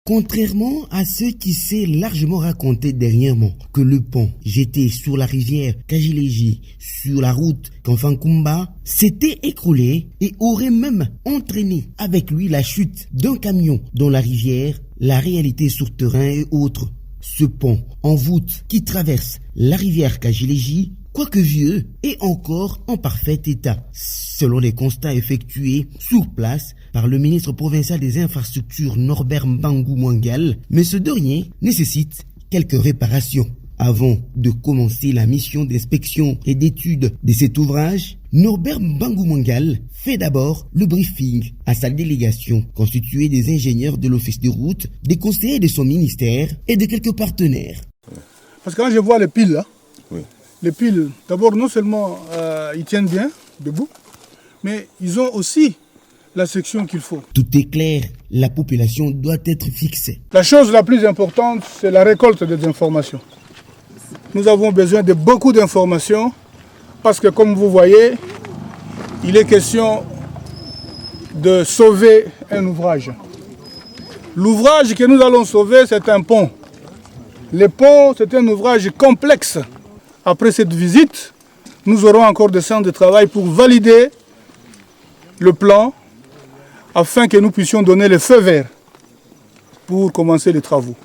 Contrairement à ce qui s'est largement raconté dernièrement, que le pont jeté sur la rivière Kajileji sur la route Kanfankumba s'était écroulé et aurait même entraîné avec lui la chute d'un camion dans la rivière, la réalité sur terrain est autre. Ce pont en voûte qui traverse la rivière Kajileji, quoique vieux, est encore en parfait état, selon les constats effectués sur place par le ministre provincial des infrastructures Norbert Mbangou Mwangal, mais ce dernier nécessite quelques réparations. Avant de commencer la mission d'inspection et d'étude de cet ouvrage, Norbert Mbangou Mwangal fait d'abord le briefing à sa délégation constituée des ingénieurs de l'office de route, des conseillers de son ministère et de quelques partenaires. Parce que quand je vois les piles là, Oui. les piles, d'abord non seulement ils tiennent bien debout, mais ils ont aussi la section qu'il faut. Tout est clair, la population doit être fixée. La chose la plus importante, c'est la récolte des informations. Nous avons besoin de beaucoup d'informations parce que comme vous voyez, il est question de sauver un ouvrage. L'ouvrage que nous allons sauver, c'est un pont. Le pont, c'est un ouvrage complexe. Après cette visite, nous aurons encore des séances de travail pour valider le plan afin que nous puissions donner le feu vert pour commencer les travaux.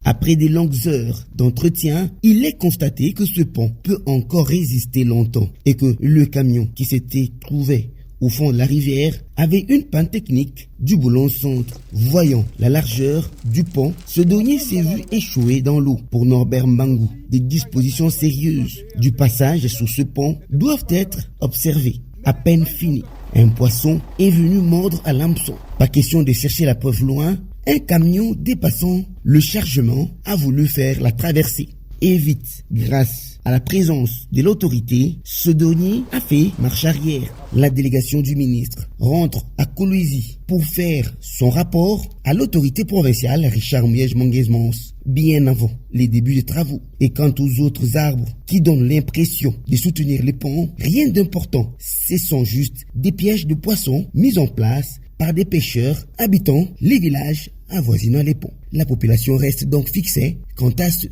Après des longues heures d'entretien, il est constaté que ce pont peut encore résister longtemps et que le camion qui s'était trouvé au fond de la rivière avait une panne technique du boulon centre. Voyant la largeur du pont, ce dernier s'est vu échouer dans l'eau. Pour Norbert Mbangou, des dispositions sérieuses du passage sur ce pont doivent être observées. À peine fini, un poisson est venu mordre à l'hameçon. Pas question de chercher la preuve loin. Un camion dépassant le chargement a voulu faire la traversée. Et vite, grâce à la présence de l'autorité, ce dernier a fait marche arrière. La délégation du ministre rentre à Kolwezi pour faire son rapport à l'autorité provinciale Richard Miege-Manguez-Mons, bien avant les débuts des travaux. Et quant aux autres arbres qui donnent l'impression de soutenir les ponts, rien d'important. Ce sont juste des pièges de poissons mis en place par des pêcheurs habitant les villages avoisinant les ponts. La population reste donc fixée quant à ce